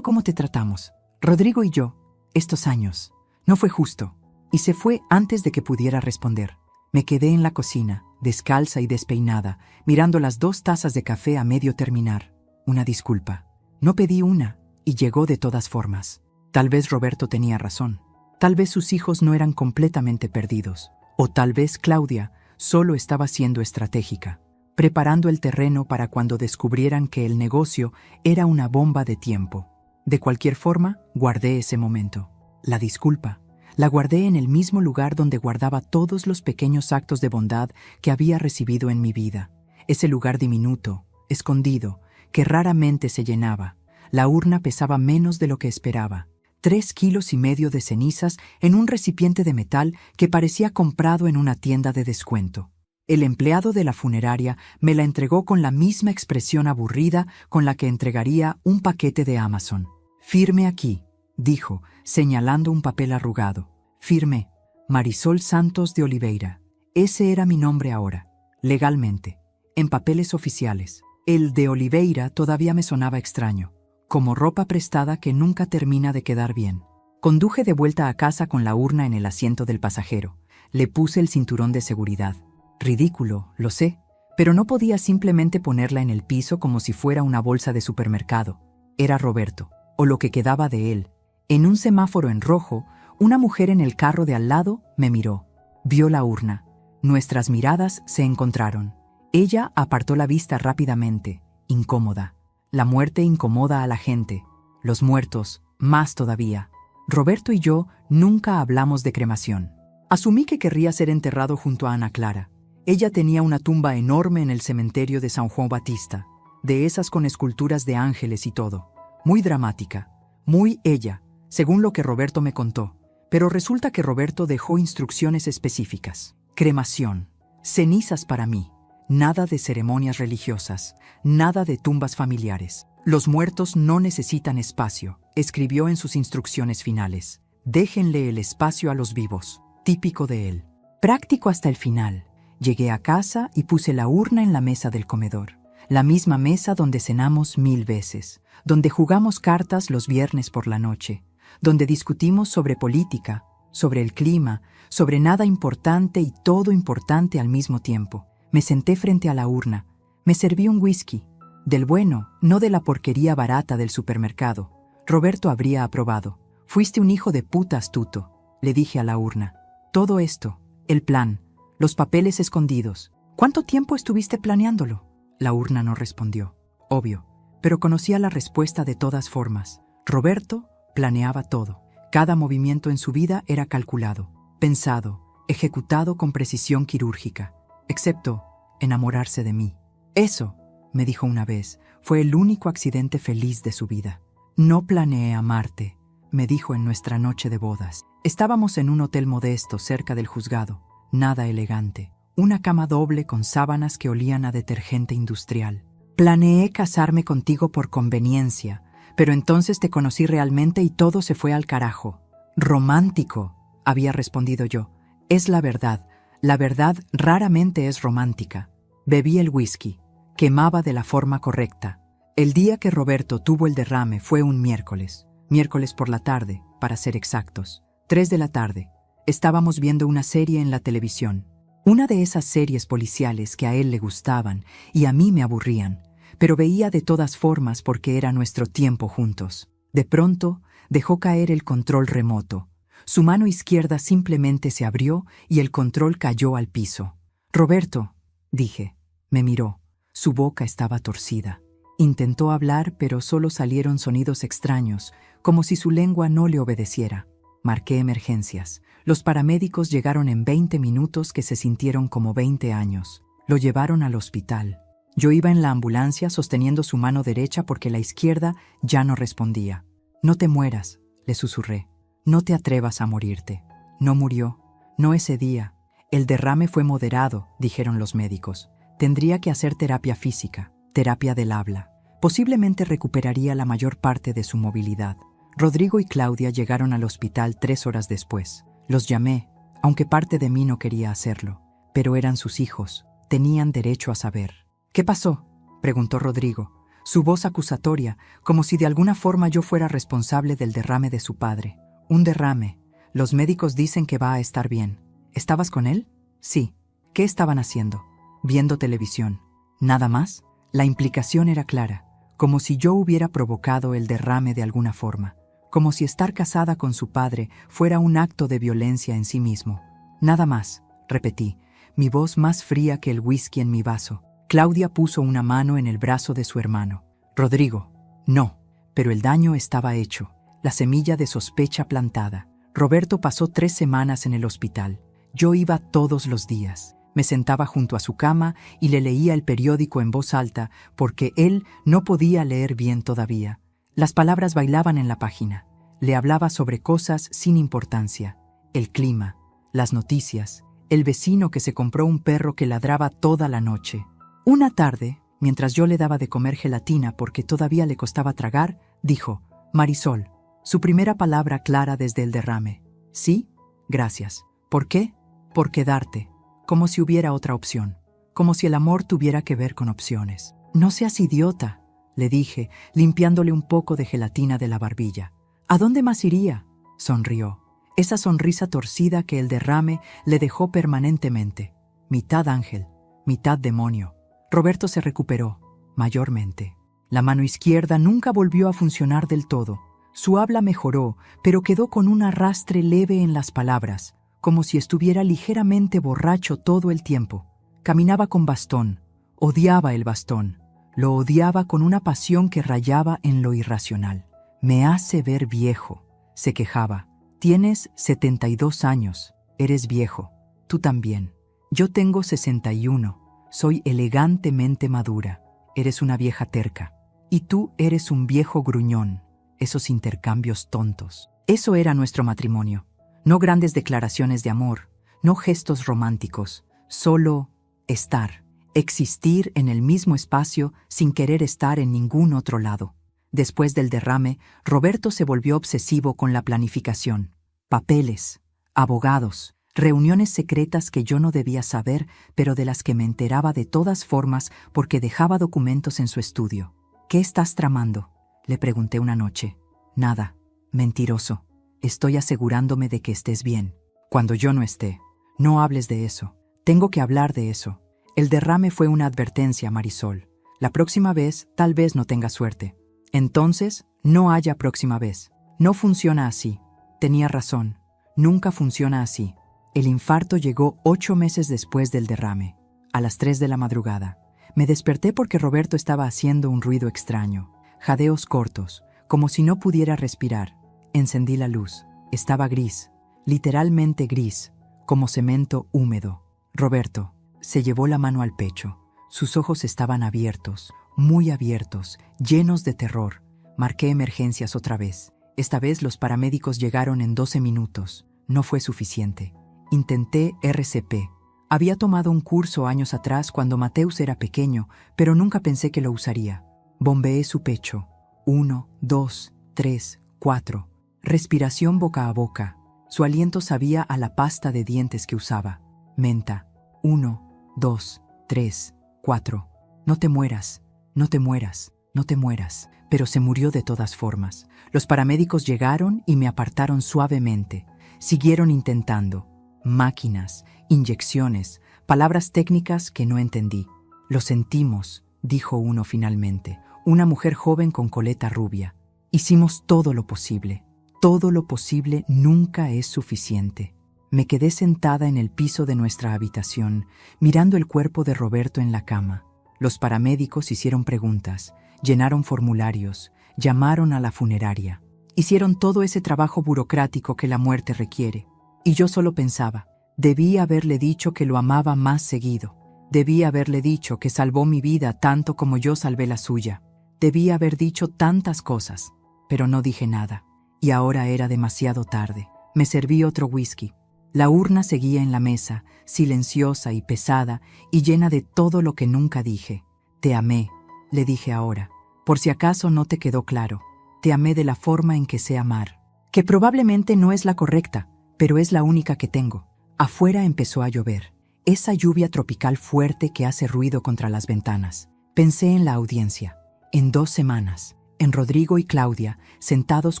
cómo te tratamos. Rodrigo y yo, estos años. No fue justo». Y se fue antes de que pudiera responder. Me quedé en la cocina, descalza y despeinada, mirando las 2 tazas de café a medio terminar. «Una disculpa». No pedí una, y llegó de todas formas. Tal vez Roberto tenía razón. Tal vez sus hijos no eran completamente perdidos. O tal vez Claudia solo estaba siendo estratégica, preparando el terreno para cuando descubrieran que el negocio era una bomba de tiempo. De cualquier forma, guardé ese momento. La disculpa la guardé en el mismo lugar donde guardaba todos los pequeños actos de bondad que había recibido en mi vida. Ese lugar diminuto, escondido, que raramente se llenaba. La urna pesaba menos de lo que esperaba. 3,5 kilos de cenizas en un recipiente de metal que parecía comprado en una tienda de descuento. El empleado de la funeraria me la entregó con la misma expresión aburrida con la que entregaría un paquete de Amazon. «Firme aquí», dijo, señalando un papel arrugado. «Firme, Marisol Santos de Oliveira». Ese era mi nombre ahora, legalmente, en papeles oficiales. El de Oliveira todavía me sonaba extraño, como ropa prestada que nunca termina de quedar bien. Conduje de vuelta a casa con la urna en el asiento del pasajero. Le puse el cinturón de seguridad. Ridículo, lo sé, pero no podía simplemente ponerla en el piso como si fuera una bolsa de supermercado. Era Roberto, o lo que quedaba de él. En un semáforo en rojo, una mujer en el carro de al lado me miró. Vio la urna. Nuestras miradas se encontraron. Ella apartó la vista rápidamente, incómoda. La muerte incomoda a la gente. Los muertos, más todavía. Roberto y yo nunca hablamos de cremación. Asumí que querría ser enterrado junto a Ana Clara. Ella tenía una tumba enorme en el cementerio de San Juan Batista, de esas con esculturas de ángeles y todo. Muy dramática, muy ella, según lo que Roberto me contó. Pero resulta que Roberto dejó instrucciones específicas. Cremación, cenizas para mí. Nada de ceremonias religiosas, nada de tumbas familiares. Los muertos no necesitan espacio, escribió en sus instrucciones finales. Déjenle el espacio a los vivos, típico de él. Práctico hasta el final. Llegué a casa y puse la urna en la mesa del comedor. La misma mesa donde cenamos 1000 veces, donde jugamos cartas los viernes por la noche, donde discutimos sobre política, sobre el clima, sobre nada importante y todo importante al mismo tiempo. Me senté frente a la urna. Me serví un whisky. Del bueno, no de la porquería barata del supermercado. Roberto habría aprobado. «Fuiste un hijo de puta astuto», le dije a la urna. «Todo esto, el plan, los papeles escondidos. ¿Cuánto tiempo estuviste planeándolo?» La urna no respondió. Obvio, pero conocía la respuesta de todas formas. Roberto planeaba todo. Cada movimiento en su vida era calculado, pensado, ejecutado con precisión quirúrgica. Excepto enamorarse de mí. Eso, me dijo una vez, fue el único accidente feliz de su vida. «No planeé amarte», me dijo en nuestra noche de bodas. Estábamos en un hotel modesto cerca del juzgado, nada elegante. Una cama doble con sábanas que olían a detergente industrial. «Planeé casarme contigo por conveniencia, pero entonces te conocí realmente y todo se fue al carajo». «Romántico», había respondido yo. «Es la verdad. La verdad raramente es romántica». Bebí el whisky. Quemaba de la forma correcta. El día que Roberto tuvo el derrame fue un miércoles. Miércoles por la tarde, para ser exactos. 3 de la tarde. Estábamos viendo una serie en la televisión. Una de esas series policiales que a él le gustaban y a mí me aburrían, pero veía de todas formas porque era nuestro tiempo juntos. De pronto, dejó caer el control remoto. Su mano izquierda simplemente se abrió y el control cayó al piso. «Roberto», dije. Me miró. Su boca estaba torcida. Intentó hablar, pero solo salieron sonidos extraños, como si su lengua no le obedeciera. Marqué emergencias. Los paramédicos llegaron en 20 minutos que se sintieron como 20 años. Lo llevaron al hospital. Yo iba en la ambulancia sosteniendo su mano derecha porque la izquierda ya no respondía. «No te mueras», le susurré. «No te atrevas a morirte». No murió. No ese día. El derrame fue moderado, dijeron los médicos. Tendría que hacer terapia física, terapia del habla. Posiblemente recuperaría la mayor parte de su movilidad. Rodrigo y Claudia llegaron al hospital 3 horas después. Los llamé, aunque parte de mí no quería hacerlo. Pero eran sus hijos. Tenían derecho a saber. «¿Qué pasó?», preguntó Rodrigo. Su voz acusatoria, como si de alguna forma yo fuera responsable del derrame de su padre. «Un derrame. Los médicos dicen que va a estar bien». «¿Estabas con él?». «Sí». «¿Qué estaban haciendo?». «Viendo televisión». «¿Nada más?». La implicación era clara. como si yo hubiera provocado el derrame de alguna forma, como si estar casada con su padre fuera un acto de violencia en sí mismo. Nada más, repetí, mi voz más fría que el whisky en mi vaso. Claudia puso una mano en el brazo de su hermano. Rodrigo, no, pero el daño estaba hecho, la semilla de sospecha plantada. Roberto pasó 3 semanas en el hospital. Yo iba todos los días. Me sentaba junto a su cama y le leía el periódico en voz alta porque él no podía leer bien todavía. Las palabras bailaban en la página. Le hablaba sobre cosas sin importancia. El clima, las noticias, el vecino que se compró un perro que ladraba toda la noche. Una tarde, mientras yo le daba de comer gelatina porque todavía le costaba tragar, dijo, Marisol, su primera palabra clara desde el derrame. Sí, gracias. ¿Por qué? Por quedarte. Como si hubiera otra opción. Como si el amor tuviera que ver con opciones. No seas idiota, le dije, limpiándole un poco de gelatina de la barbilla. ¿A dónde más iría? Sonrió. Esa sonrisa torcida que el derrame le dejó permanentemente. Mitad ángel, mitad demonio. Roberto se recuperó, mayormente. La mano izquierda nunca volvió a funcionar del todo. Su habla mejoró, pero quedó con un arrastre leve en las palabras, como si estuviera ligeramente borracho todo el tiempo. Caminaba con bastón, odiaba el bastón, lo odiaba con una pasión que rayaba en lo irracional. Me hace ver viejo, se quejaba. Tienes 72 años, eres viejo, tú también. Yo tengo 61, soy elegantemente madura, eres una vieja terca. Y tú eres un viejo gruñón, esos intercambios tontos. Eso era nuestro matrimonio. No grandes declaraciones de amor, no gestos románticos, solo estar, existir en el mismo espacio sin querer estar en ningún otro lado. Después del derrame, Roberto se volvió obsesivo con la planificación. Papeles, abogados, reuniones secretas que yo no debía saber, pero de las que me enteraba de todas formas porque dejaba documentos en su estudio. ¿Qué estás tramando?, le pregunté una noche. Nada, mentiroso. Estoy asegurándome de que estés bien. Cuando yo no esté, no hables de eso. Tengo que hablar de eso. El derrame fue una advertencia, Marisol. La próxima vez, tal vez no tengas suerte. Entonces, no haya próxima vez. No funciona así. Tenía razón. Nunca funciona así. El infarto llegó 8 meses después del derrame, a las 3 de la madrugada. Me desperté porque Roberto estaba haciendo un ruido extraño. Jadeos cortos, como si no pudiera respirar. Encendí la luz. Estaba gris, literalmente gris, como cemento húmedo. Roberto se llevó la mano al pecho. Sus ojos estaban abiertos, muy abiertos, llenos de terror. Marqué emergencias otra vez. Esta vez los paramédicos llegaron en 12 minutos. No fue suficiente. Intenté RCP. Había tomado un curso años atrás cuando Mateus era pequeño, pero nunca pensé que lo usaría. Bombeé su pecho. 1, 2, 3, 4. Respiración boca a boca. Su aliento sabía a la pasta de dientes que usaba. Menta. 1, 2, 3, 4. No te mueras, no te mueras, no te mueras. Pero se murió de todas formas. Los paramédicos llegaron y me apartaron suavemente. Siguieron intentando. Máquinas, inyecciones, palabras técnicas que no entendí. Lo sentimos, dijo uno finalmente. Una mujer joven con coleta rubia. Hicimos todo lo posible. Todo lo posible nunca es suficiente. Me quedé sentada en el piso de nuestra habitación, mirando el cuerpo de Roberto en la cama. Los paramédicos hicieron preguntas, llenaron formularios, llamaron a la funeraria. Hicieron todo ese trabajo burocrático que la muerte requiere. Y yo solo pensaba, debí haberle dicho que lo amaba más seguido. Debí haberle dicho que salvó mi vida tanto como yo salvé la suya. Debí haber dicho tantas cosas, pero no dije nada. Y ahora era demasiado tarde. Me serví otro whisky. La urna seguía en la mesa, silenciosa y pesada, y llena de todo lo que nunca dije. Te amé, le dije ahora. Por si acaso no te quedó claro. Te amé de la forma en que sé amar. Que probablemente no es la correcta, pero es la única que tengo. Afuera empezó a llover. Esa lluvia tropical fuerte que hace ruido contra las ventanas. Pensé en la audiencia. En 2 semanas. En Rodrigo y Claudia, sentados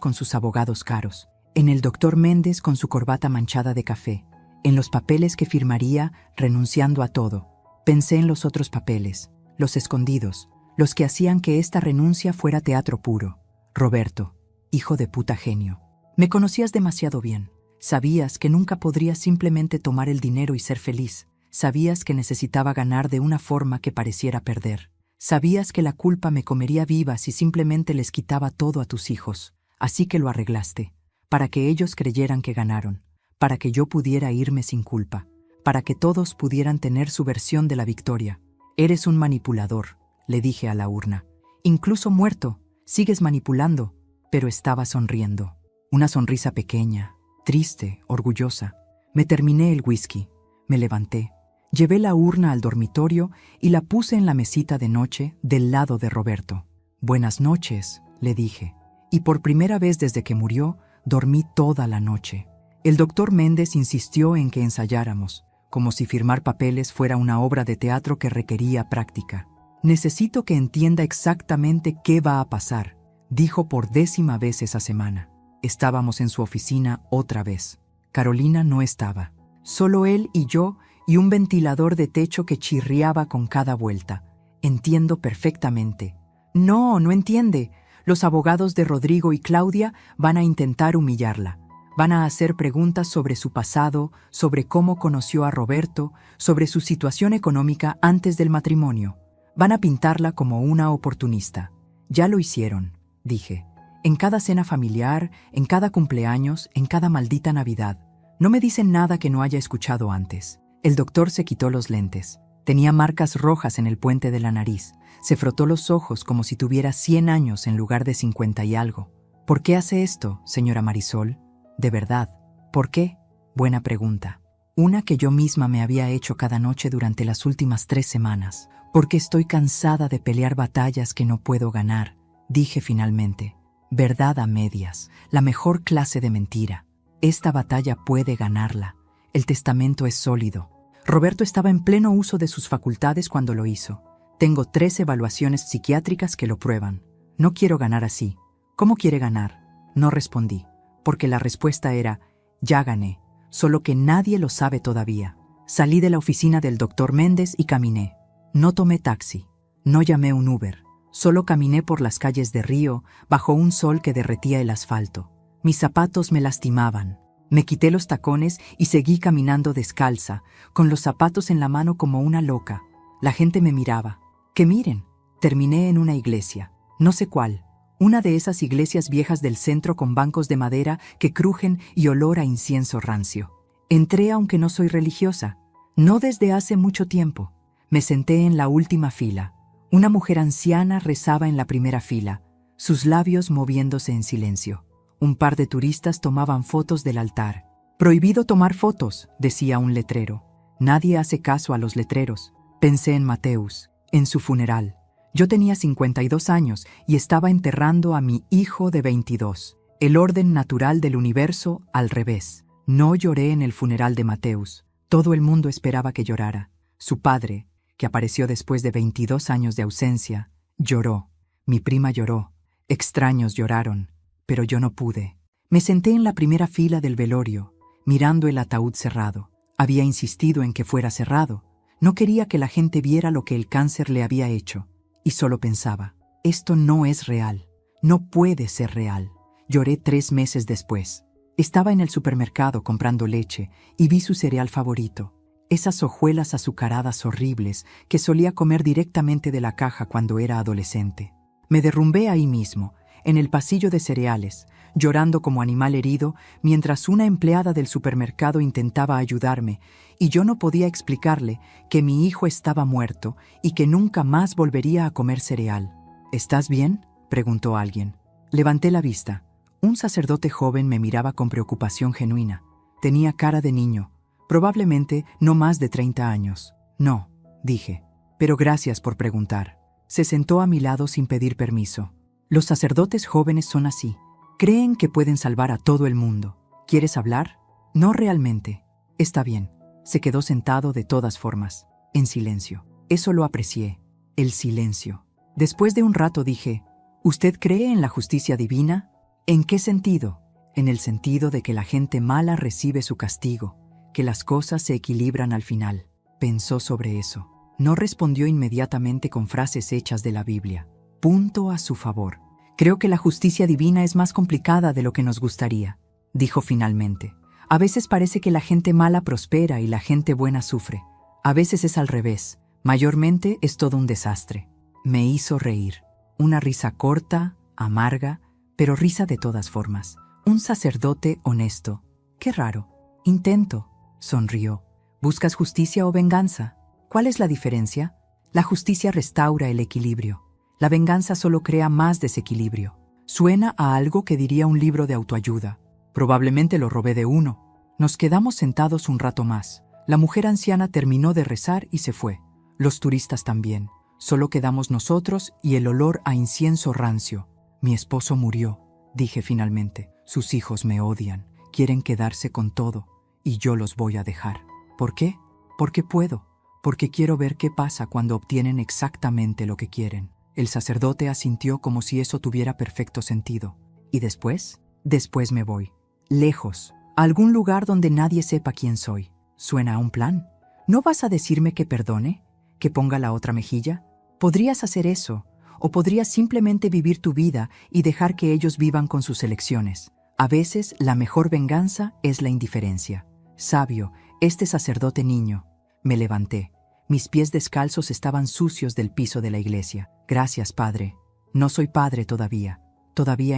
con sus abogados caros. En el doctor Méndez con su corbata manchada de café. En los papeles que firmaría renunciando a todo. Pensé en los otros papeles, los escondidos, los que hacían que esta renuncia fuera teatro puro. Roberto, hijo de puta genio. Me conocías demasiado bien. Sabías que nunca podría simplemente tomar el dinero y ser feliz. Sabías que necesitaba ganar de una forma que pareciera perder. Sabías que la culpa me comería viva si simplemente les quitaba todo a tus hijos. Así que lo arreglaste, para que ellos creyeran que ganaron, para que yo pudiera irme sin culpa, para que todos pudieran tener su versión de la victoria. Eres un manipulador, le dije a la urna. Incluso muerto, sigues manipulando, pero estaba sonriendo. Una sonrisa pequeña, triste, orgullosa. Me terminé el whisky, me levanté. Llevé la urna al dormitorio y la puse en la mesita de noche del lado de Roberto. Buenas noches, le dije. Y por primera vez desde que murió, dormí toda la noche. El doctor Méndez insistió en que ensayáramos, como si firmar papeles fuera una obra de teatro que requería práctica. Necesito que entienda exactamente qué va a pasar, dijo por 10ª vez esa semana. Estábamos en su oficina otra vez. Carolina no estaba. Solo él y yo y un ventilador de techo que chirriaba con cada vuelta. Entiendo perfectamente. No entiende. Los abogados de Rodrigo y Claudia van a intentar humillarla. Van a hacer preguntas sobre su pasado, sobre cómo conoció a Roberto, sobre su situación económica antes del matrimonio. Van a pintarla como una oportunista. Ya lo hicieron, dije. En cada cena familiar, en cada cumpleaños, en cada maldita Navidad. No me dicen nada que no haya escuchado antes. El doctor se quitó los lentes. Tenía marcas rojas en el puente de la nariz. Se frotó los ojos como si tuviera 100 años en lugar de 50 y algo. ¿Por qué hace esto, señora Marisol? De verdad, ¿por qué? Buena pregunta. Una que yo misma me había hecho cada noche durante las últimas 3 semanas. Porque estoy cansada de pelear batallas que no puedo ganar, dije finalmente. Verdad a medias, la mejor clase de mentira. Esta batalla puede ganarla. El testamento es sólido. Roberto estaba en pleno uso de sus facultades cuando lo hizo. Tengo 3 evaluaciones psiquiátricas que lo prueban. No quiero ganar así. ¿Cómo quiere ganar? No respondí, porque la respuesta era, ya gané, solo que nadie lo sabe todavía. Salí de la oficina del doctor Méndez y caminé. No tomé taxi, no llamé un Uber. Solo caminé por las calles de Río, bajo un sol que derretía el asfalto. Mis zapatos me lastimaban. Me quité los tacones y seguí caminando descalza, con los zapatos en la mano como una loca. La gente me miraba. ¡Que miren! Terminé en una iglesia. No sé cuál. Una de esas iglesias viejas del centro con bancos de madera que crujen y olor a incienso rancio. Entré aunque no soy religiosa. No desde hace mucho tiempo. Me senté en la última fila. Una mujer anciana rezaba en la primera fila, sus labios moviéndose en silencio. Un par de turistas tomaban fotos del altar. «Prohibido tomar fotos», decía un letrero. Nadie hace caso a los letreros. Pensé en Mateus, en su funeral. Yo tenía 52 años y estaba enterrando a mi hijo de 22. El orden natural del universo al revés. No lloré en el funeral de Mateus. Todo el mundo esperaba que llorara. Su padre, que apareció después de 22 años de ausencia, lloró. Mi prima lloró. Extraños lloraron. Pero yo no pude. Me senté en la primera fila del velorio, mirando el ataúd cerrado. Había insistido en que fuera cerrado. No quería que la gente viera lo que el cáncer le había hecho. Y solo pensaba, esto no es real. No puede ser real. Lloré 3 meses después. Estaba en el supermercado comprando leche y vi su cereal favorito. Esas hojuelas azucaradas horribles que solía comer directamente de la caja cuando era adolescente. Me derrumbé ahí mismo, en el pasillo de cereales, llorando como animal herido, mientras una empleada del supermercado intentaba ayudarme, y yo no podía explicarle que mi hijo estaba muerto y que nunca más volvería a comer cereal. ¿Estás bien?, preguntó alguien. Levanté la vista. Un sacerdote joven me miraba con preocupación genuina. Tenía cara de niño, probablemente no más de 30 años. No, dije, pero gracias por preguntar. Se sentó a mi lado sin pedir permiso. Los sacerdotes jóvenes son así. Creen que pueden salvar a todo el mundo. ¿Quieres hablar? No realmente. Está bien. Se quedó sentado de todas formas, en silencio. Eso lo aprecié. El silencio. Después de un rato dije, ¿usted cree en la justicia divina? ¿En qué sentido? En el sentido de que la gente mala recibe su castigo, que las cosas se equilibran al final. Pensó sobre eso. No respondió inmediatamente con frases hechas de la Biblia. Punto a su favor. Creo que la justicia divina es más complicada de lo que nos gustaría, dijo finalmente. A veces parece que la gente mala prospera y la gente buena sufre. A veces es al revés. Mayormente es todo un desastre. Me hizo reír. Una risa corta, amarga, pero risa de todas formas. Un sacerdote honesto. Qué raro. Intento. Sonrió. ¿Buscas justicia o venganza? ¿Cuál es la diferencia? La justicia restaura el equilibrio. La venganza solo crea más desequilibrio. Suena a algo que diría un libro de autoayuda. Probablemente lo robé de uno. Nos quedamos sentados un rato más. La mujer anciana terminó de rezar y se fue. Los turistas también. Solo quedamos nosotros y el olor a incienso rancio. Mi esposo murió, dije finalmente. Sus hijos me odian, quieren quedarse con todo, y yo los voy a dejar. ¿Por qué? Porque puedo, porque quiero ver qué pasa cuando obtienen exactamente lo que quieren. El sacerdote asintió como si eso tuviera perfecto sentido. ¿Y después? Después me voy. Lejos, a algún lugar donde nadie sepa quién soy. ¿Suena a un plan? ¿No vas a decirme que perdone? ¿Que ponga la otra mejilla? Podrías hacer eso, o podrías simplemente vivir tu vida y dejar que ellos vivan con sus elecciones. A veces la mejor venganza es la indiferencia. Sabio, este sacerdote niño. Me levanté. Mis pies descalzos estaban sucios del piso de la iglesia. Gracias, padre. No soy padre todavía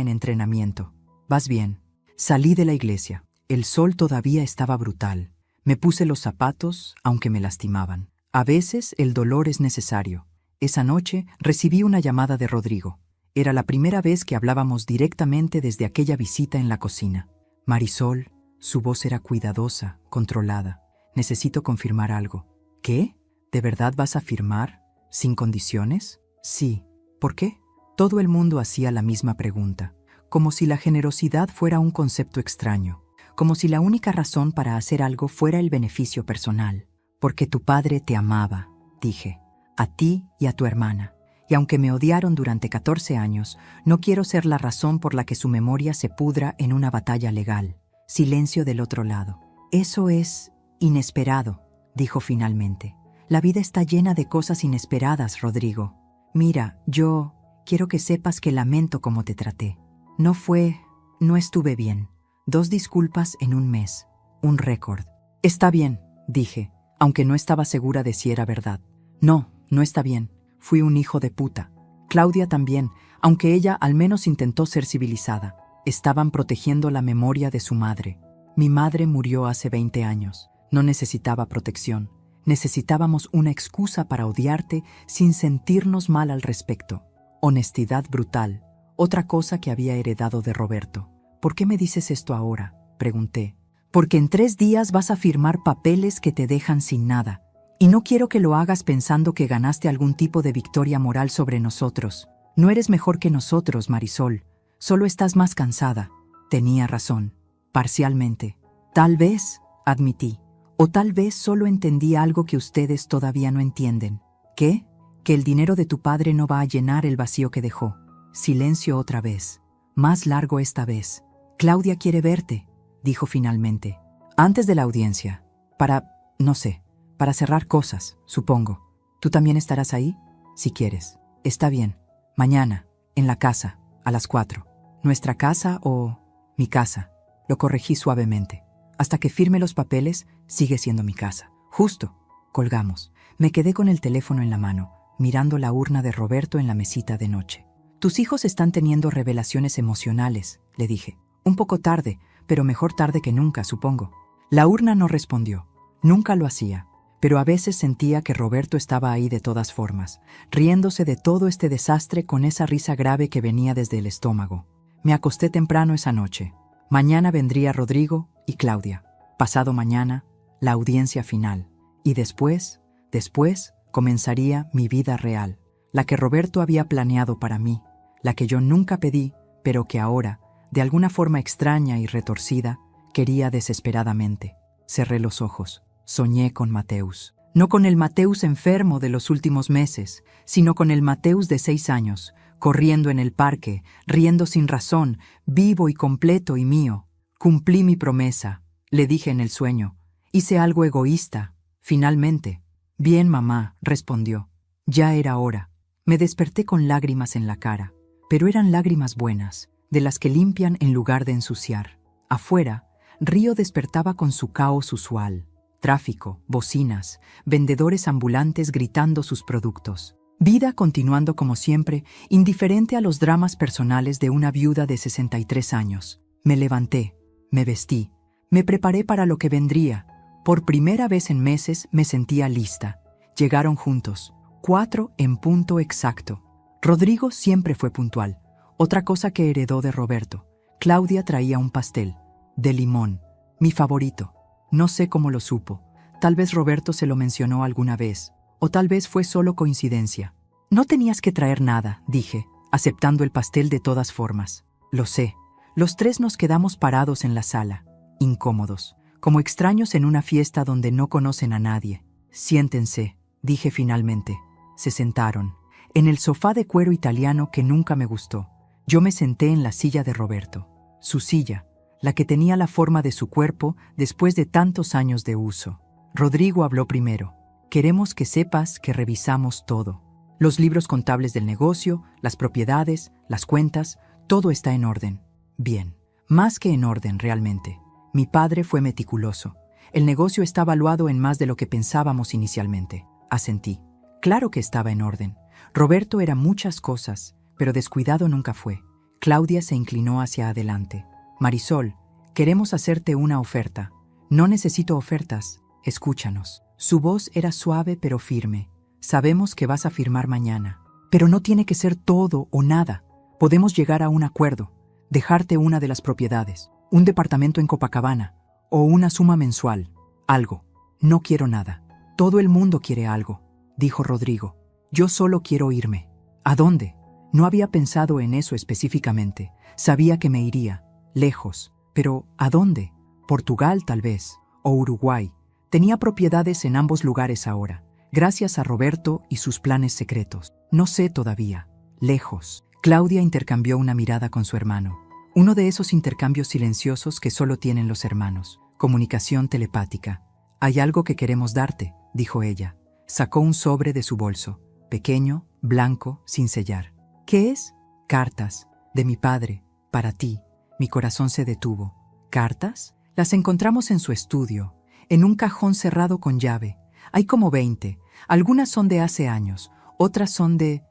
en entrenamiento. ¿Vas bien? Salí de la iglesia. El sol todavía estaba brutal. Me puse los zapatos, aunque me lastimaban. A veces el dolor es necesario. Esa noche recibí una llamada de Rodrigo. Era la primera vez que hablábamos directamente desde aquella visita en la cocina. Marisol, su voz era cuidadosa, controlada. Necesito confirmar algo. ¿Qué? ¿De verdad vas a firmar? ¿Sin condiciones? Sí. ¿Por qué? Todo el mundo hacía la misma pregunta, como si la generosidad fuera un concepto extraño, como si la única razón para hacer algo fuera el beneficio personal. Porque tu padre te amaba, dije, a ti y a tu hermana. Y aunque me odiaron durante 14 años, no quiero ser la razón por la que su memoria se pudra en una batalla legal. Silencio del otro lado. Eso es inesperado, dijo finalmente. La vida está llena de cosas inesperadas, Rodrigo. Mira, yo quiero que sepas que lamento cómo te traté. No estuve bien. 2 disculpas en un mes. Un récord. Está bien, dije, aunque no estaba segura de si era verdad. No está bien. Fui un hijo de puta. Claudia también, aunque ella al menos intentó ser civilizada. Estaban protegiendo la memoria de su madre. Mi madre murió hace 20 años. No necesitaba protección. Necesitábamos una excusa para odiarte sin sentirnos mal al respecto. Honestidad brutal. Otra cosa que había heredado de Roberto. ¿Por qué me dices esto ahora?, pregunté. Porque en 3 días vas a firmar papeles que te dejan sin nada. Y no quiero que lo hagas pensando que ganaste algún tipo de victoria moral sobre nosotros. No eres mejor que nosotros, Marisol. Solo estás más cansada. Tenía razón. Parcialmente. Tal vez, admití. O tal vez solo entendí algo que ustedes todavía no entienden. ¿Qué? Que el dinero de tu padre no va a llenar el vacío que dejó. Silencio otra vez. Más largo esta vez. Claudia quiere verte, dijo finalmente. Antes de la audiencia. Para cerrar cosas, supongo. ¿Tú también estarás ahí? Si quieres. Está bien. Mañana, en la casa, a las 4. ¿Nuestra casa o mi casa? Lo corregí suavemente. Hasta que firme los papeles, sigue siendo mi casa. Justo. Colgamos. Me quedé con el teléfono en la mano, mirando la urna de Roberto en la mesita de noche. Tus hijos están teniendo revelaciones emocionales, le dije. Un poco tarde, pero mejor tarde que nunca, supongo. La urna no respondió. Nunca lo hacía. Pero a veces sentía que Roberto estaba ahí de todas formas, riéndose de todo este desastre con esa risa grave que venía desde el estómago. Me acosté temprano esa noche. Mañana vendría Rodrigo y Claudia. Pasado mañana, la audiencia final. Y después comenzaría mi vida real, la que Roberto había planeado para mí, la que yo nunca pedí, pero que ahora, de alguna forma extraña y retorcida, quería desesperadamente. Cerré los ojos. Soñé con Mateus. No con el Mateus enfermo de los últimos meses, sino con el Mateus de 6 años, corriendo en el parque, riendo sin razón, vivo y completo y mío. Cumplí mi promesa, le dije en el sueño. Hice algo egoísta, finalmente. Bien, mamá, respondió. Ya era hora. Me desperté con lágrimas en la cara, pero eran lágrimas buenas, de las que limpian en lugar de ensuciar. Afuera, Río despertaba con su caos usual. Tráfico, bocinas, vendedores ambulantes gritando sus productos. Vida continuando como siempre, indiferente a los dramas personales de una viuda de 63 años. Me levanté, me vestí, me preparé para lo que vendría. Por primera vez en meses me sentía lista. Llegaron juntos, 4 en punto exacto. Rodrigo siempre fue puntual, otra cosa que heredó de Roberto. Claudia traía un pastel, de limón, mi favorito. No sé cómo lo supo, tal vez Roberto se lo mencionó alguna vez, o tal vez fue solo coincidencia. No tenías que traer nada, dije, aceptando el pastel de todas formas. Lo sé. Los tres nos quedamos parados en la sala, incómodos, como extraños en una fiesta donde no conocen a nadie. Siéntense, dije finalmente. Se sentaron, en el sofá de cuero italiano que nunca me gustó. Yo me senté en la silla de Roberto, su silla, la que tenía la forma de su cuerpo después de tantos años de uso. Rodrigo habló primero. Queremos que sepas que revisamos todo. Los libros contables del negocio, las propiedades, las cuentas, todo está en orden. Bien, más que en orden realmente. Mi padre fue meticuloso. El negocio está valuado en más de lo que pensábamos inicialmente. Asentí. Claro que estaba en orden. Roberto era muchas cosas, pero descuidado nunca fue. Claudia se inclinó hacia adelante. Marisol, queremos hacerte una oferta. No necesito ofertas, escúchanos. Su voz era suave pero firme. Sabemos que vas a firmar mañana, pero no tiene que ser todo o nada. Podemos llegar a un acuerdo, dejarte una de las propiedades, un departamento en Copacabana, o una suma mensual, algo. No quiero nada. Todo el mundo quiere algo, dijo Rodrigo. Yo solo quiero irme. ¿A dónde? No había pensado en eso específicamente. Sabía que me iría, lejos, pero ¿a dónde? Portugal tal vez, o Uruguay. Tenía propiedades en ambos lugares ahora, gracias a Roberto y sus planes secretos. No sé todavía. Lejos. Claudia intercambió una mirada con su hermano. Uno de esos intercambios silenciosos que solo tienen los hermanos. Comunicación telepática. Hay algo que queremos darte, dijo ella. Sacó un sobre de su bolso, pequeño, blanco, sin sellar. ¿Qué es? Cartas. De mi padre. Para ti. Mi corazón se detuvo. ¿Cartas? Las encontramos en su estudio, en un cajón cerrado con llave. Hay como 20. Algunas son de hace años, otras son de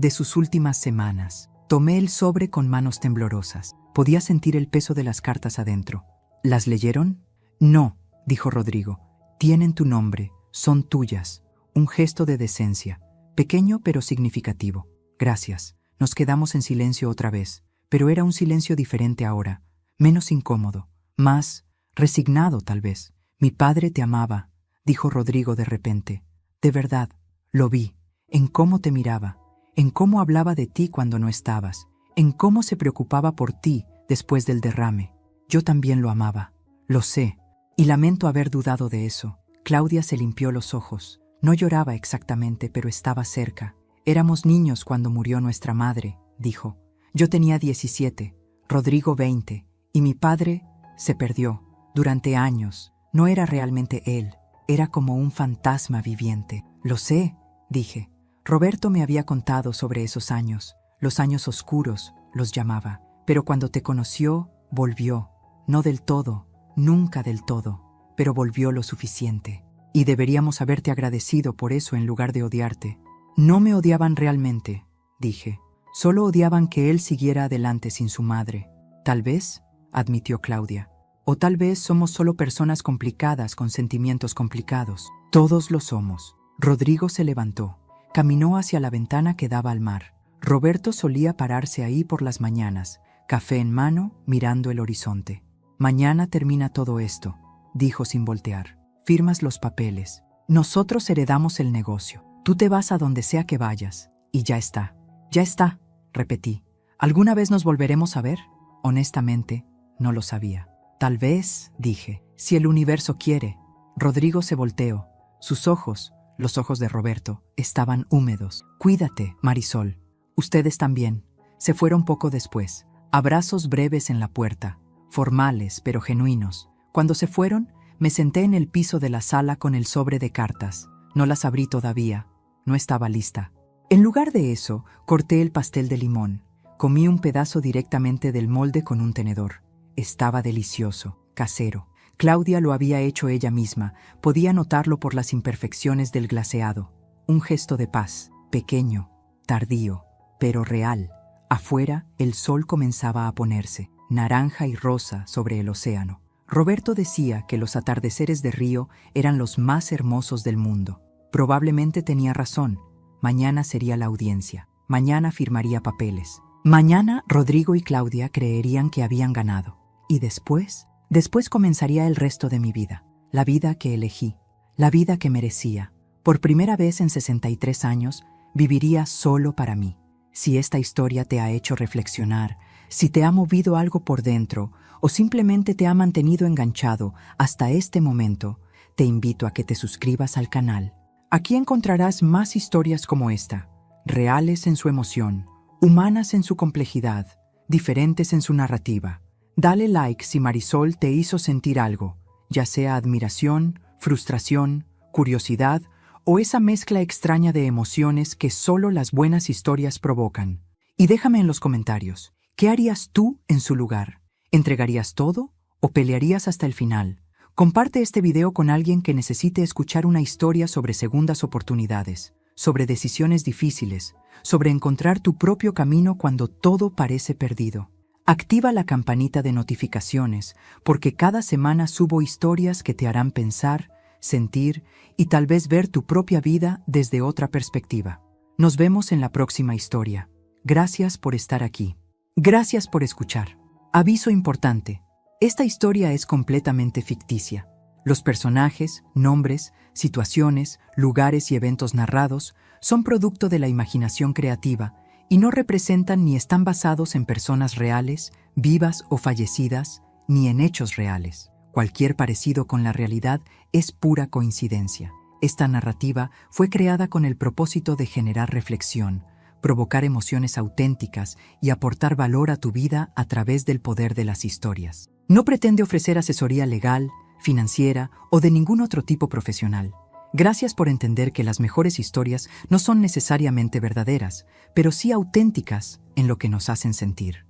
sus últimas semanas. Tomé el sobre con manos temblorosas. Podía sentir el peso de las cartas adentro. ¿Las leyeron? No, dijo Rodrigo. Tienen tu nombre, son tuyas. Un gesto de decencia, pequeño pero significativo. Gracias. Nos quedamos en silencio otra vez, pero era un silencio diferente ahora, menos incómodo, más resignado tal vez. Mi padre te amaba, dijo Rodrigo de repente. De verdad, lo vi, en cómo te miraba, en cómo hablaba de ti cuando no estabas, en cómo se preocupaba por ti después del derrame. Yo también lo amaba, lo sé, y lamento haber dudado de eso. Claudia se limpió los ojos. No lloraba exactamente, pero estaba cerca. Éramos niños cuando murió nuestra madre, dijo. Yo tenía 17, Rodrigo 20, y mi padre se perdió. Durante años, no era realmente él, era como un fantasma viviente. Lo sé, dije. Roberto me había contado sobre esos años, los años oscuros, los llamaba. Pero cuando te conoció, volvió. No del todo, nunca del todo, pero volvió lo suficiente. Y deberíamos haberte agradecido por eso en lugar de odiarte. No me odiaban realmente, dije. Solo odiaban que él siguiera adelante sin su madre. Tal vez, admitió Claudia. O tal vez somos solo personas complicadas con sentimientos complicados. Todos lo somos. Rodrigo se levantó. Caminó hacia la ventana que daba al mar. Roberto solía pararse ahí por las mañanas, café en mano, mirando el horizonte. Mañana termina todo esto, dijo sin voltear. Firmas los papeles. Nosotros heredamos el negocio. Tú te vas a donde sea que vayas. Y ya está. Ya está, repetí. ¿Alguna vez nos volveremos a ver? Honestamente, no lo sabía. Tal vez, dije, si el universo quiere. Rodrigo se volteó. Sus ojos, los ojos de Roberto, estaban húmedos. Cuídate, Marisol. Ustedes también. Se fueron poco después. Abrazos breves en la puerta, formales pero genuinos. Cuando se fueron, me senté en el piso de la sala con el sobre de cartas. No las abrí todavía. No estaba lista. En lugar de eso, corté el pastel de limón. Comí un pedazo directamente del molde con un tenedor. Estaba delicioso, casero. Claudia lo había hecho ella misma. Podía notarlo por las imperfecciones del glaseado. Un gesto de paz, pequeño, tardío, pero real. Afuera, el sol comenzaba a ponerse, naranja y rosa sobre el océano. Roberto decía que los atardeceres de Río eran los más hermosos del mundo. Probablemente tenía razón. Mañana sería la audiencia. Mañana firmaría papeles. Mañana Rodrigo y Claudia creerían que habían ganado. Y después comenzaría el resto de mi vida. La vida que elegí. La vida que merecía. Por primera vez en 63 años, viviría solo para mí. Si esta historia te ha hecho reflexionar, si te ha movido algo por dentro o simplemente te ha mantenido enganchado hasta este momento, te invito a que te suscribas al canal. Aquí encontrarás más historias como esta, reales en su emoción, humanas en su complejidad, diferentes en su narrativa. Dale like si Marisol te hizo sentir algo, ya sea admiración, frustración, curiosidad o esa mezcla extraña de emociones que solo las buenas historias provocan. Y déjame en los comentarios, ¿qué harías tú en su lugar? ¿Entregarías todo o pelearías hasta el final? Comparte este video con alguien que necesite escuchar una historia sobre segundas oportunidades, sobre decisiones difíciles, sobre encontrar tu propio camino cuando todo parece perdido. Activa la campanita de notificaciones, porque cada semana subo historias que te harán pensar, sentir y tal vez ver tu propia vida desde otra perspectiva. Nos vemos en la próxima historia. Gracias por estar aquí. Gracias por escuchar. Aviso importante. Esta historia es completamente ficticia. Los personajes, nombres, situaciones, lugares y eventos narrados son producto de la imaginación creativa y no representan ni están basados en personas reales, vivas o fallecidas, ni en hechos reales. Cualquier parecido con la realidad es pura coincidencia. Esta narrativa fue creada con el propósito de generar reflexión, provocar emociones auténticas y aportar valor a tu vida a través del poder de las historias. No pretende ofrecer asesoría legal, financiera o de ningún otro tipo profesional. Gracias por entender que las mejores historias no son necesariamente verdaderas, pero sí auténticas en lo que nos hacen sentir.